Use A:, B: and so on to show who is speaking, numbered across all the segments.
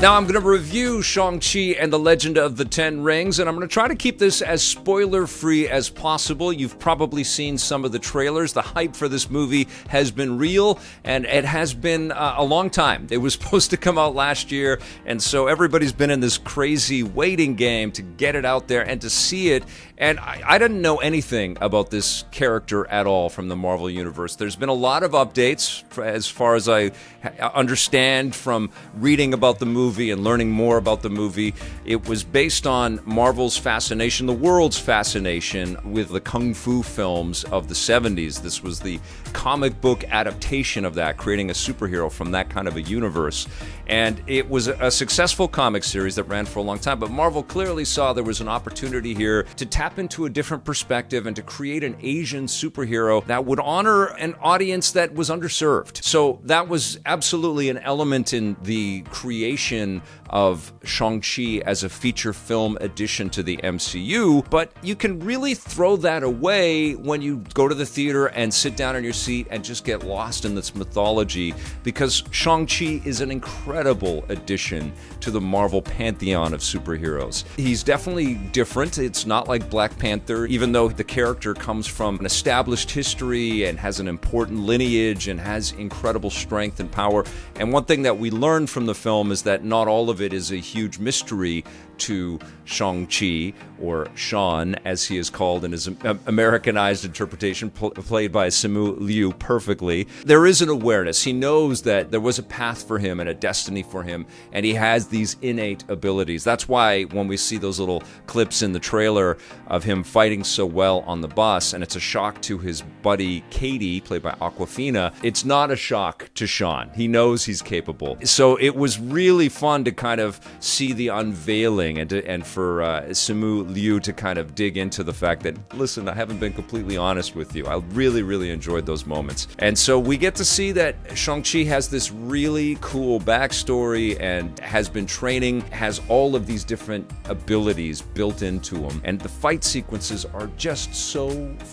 A: Now I'm going to review Shang-Chi and the Legend of the Ten Rings, and I'm going to try to keep this as spoiler-free as possible. You've probably seen some of the trailers. The hype for this movie has been real, and it has been a long time. It was supposed to come out last year, and so everybody's been in this crazy waiting game to get it out there and to see it. And I didn't know anything about this character at all from the Marvel Universe. There's been a lot of updates, as far as I understand from reading about the movie and learning more about the movie. It was based on Marvel's fascination, the world's fascination, with the Kung Fu films of the 70s. This was the comic book adaptation of that, creating a superhero from that kind of a universe. And it was a successful comic series that ran for a long time, but Marvel clearly saw there was an opportunity here to tap into a different perspective and to create an Asian superhero that would honor an audience that was underserved. So that was absolutely an element in the creation of Shang-Chi as a feature film addition to the MCU, but you can really throw that away when you go to the theater and sit down in your seat and just get lost in this mythology, because Shang-Chi is an incredible addition to the Marvel pantheon of superheroes. He's definitely different. It's not like Black Panther, even though the character comes from an established history and has an important lineage and has incredible strength and power. And one thing that we learned from the film is that not all of it is a huge mystery to Shang-Chi, or Sean, as he is called in his Americanized interpretation, played by Simu Liu perfectly. There is an awareness. He knows that there was a path for him and a destiny for him, and he has these innate abilities. That's why when we see those little clips in the trailer of him fighting so well on the bus, and it's a shock to his buddy Katie, played by Awkwafina, it's not a shock to Sean. He knows he's capable. So it was really fun to kind of see the unveiling, and for Simu Liu to kind of dig into the fact that, listen, I haven't been completely honest with you. I really, really enjoyed those moments. And so we get to see that Shang-Chi has this really cool backstory and has been training, has all of these different abilities built into him. And the fight sequences are just so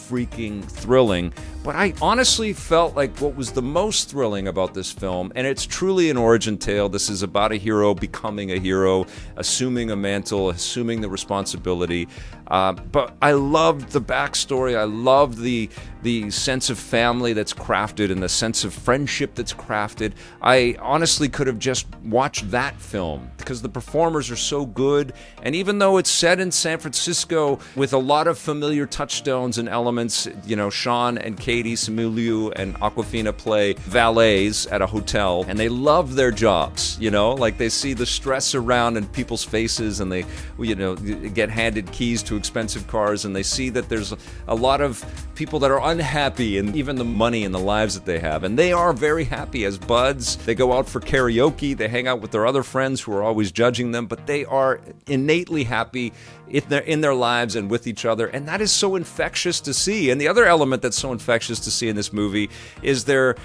A: freaking thrilling. But I honestly felt like what was the most thrilling about this film, and it's truly an origin tale. This is about a hero becoming a hero, assuming a mantle, assuming the responsibility. But I loved the backstory. I loved the sense of family that's crafted and the sense of friendship that's crafted. I honestly could have just watched that film because the performers are so good. And even though it's set in San Francisco with a lot of familiar touchstones and elements, you know, Sean and Katie, Simu Liu and Awkwafina play valets at a hotel, and they love their jobs, you know, like they see the stress around in people's faces, and they, you know, get handed keys to expensive cars, and they see that there's a lot of people that are unhappy and even the money and the lives that they have, and they are very happy as buds. They go out for karaoke, they hang out with their other friends who are always judging them, but they are innately happy in their lives and with each other, and that is so infectious to see. And the other element that's so infectious to see in this movie is their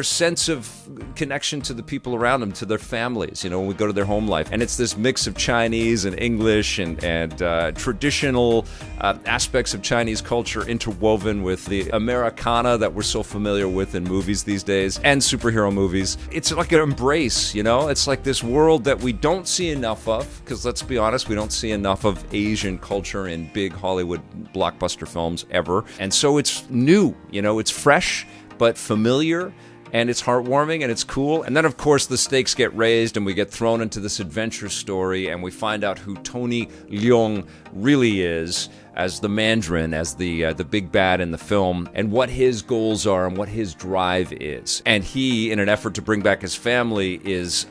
A: sense of connection to the people around them, to their families, you know, when we go to their home life. And it's this mix of Chinese and English and traditional aspects of Chinese culture interwoven with the Americana that we're so familiar with in movies these days and superhero movies. It's like an embrace, you know? It's like this world that we don't see enough of, because let's be honest, we don't see enough of Asian culture in big Hollywood blockbuster films ever. And so it's new, you know, it's fresh but familiar, and it's heartwarming and it's cool. And then of course the stakes get raised and we get thrown into this adventure story, and we find out who Tony Leung really is as the Mandarin, as the big bad in the film, and what his goals are and what his drive is. And he, in an effort to bring back his family, is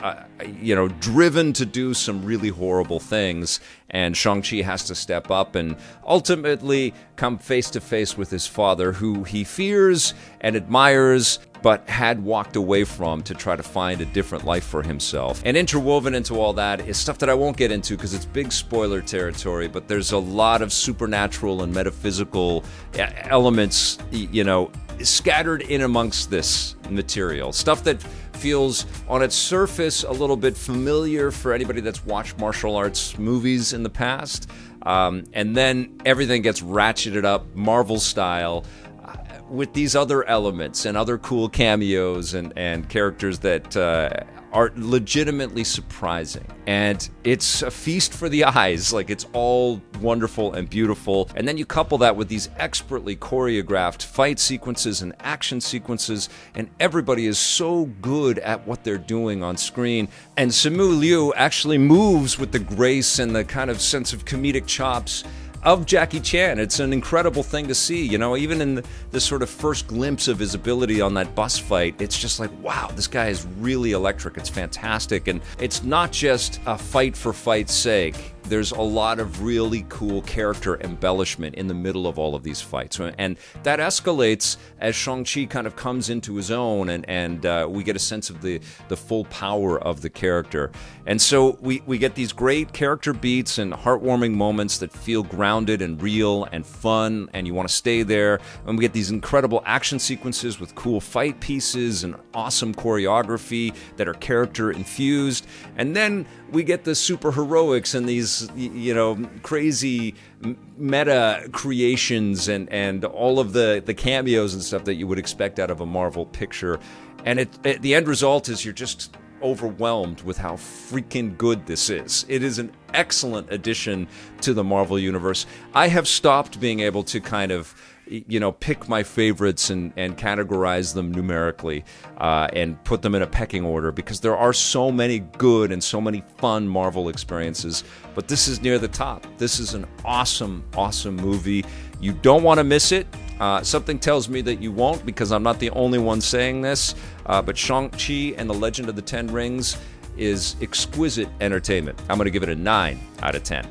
A: driven to do some really horrible things, and Shang-Chi has to step up and ultimately come face to face with his father, who he fears and admires, but had walked away from to try to find a different life for himself. And interwoven into all that is stuff that I won't get into because it's big spoiler territory, but there's a lot of supernatural and metaphysical elements, you know, scattered in amongst this material. Stuff that feels on its surface a little bit familiar for anybody that's watched martial arts movies in the past. And then everything gets ratcheted up Marvel style with these other elements and other cool cameos and characters that are legitimately surprising. And it's a feast for the eyes. Like, it's all wonderful and beautiful. And then you couple that with these expertly choreographed fight sequences and action sequences, and everybody is so good at what they're doing on screen. And Simu Liu actually moves with the grace and the kind of sense of comedic chops of Jackie Chan. It's an incredible thing to see, you know, even in the sort of first glimpse of his ability on that bus fight, it's just like, wow, this guy is really electric. It's fantastic. And it's not just a fight for fight's sake. There's a lot of really cool character embellishment in the middle of all of these fights. And that escalates as Shang-Chi kind of comes into his own, and we get a sense of the full power of the character. And so we get these great character beats and heartwarming moments that feel grounded and real and fun, and you want to stay there. And we get these incredible action sequences with cool fight pieces and awesome choreography that are character infused. And then we get the super heroics and these, you know, crazy meta creations and all of the cameos and stuff that you would expect out of a Marvel picture. And the end result is you're just overwhelmed with how freaking good this is. It is an excellent addition to the Marvel Universe. I have stopped being able to kind of, you know, pick my favorites and categorize them numerically and put them in a pecking order, because there are so many good and so many fun Marvel experiences. But this is near the top. This is an awesome, awesome movie. You don't want to miss it. Something tells me that you won't, because I'm not the only one saying this. But Shang-Chi and the Legend of the Ten Rings is exquisite entertainment. I'm going to give it a 9 out of 10.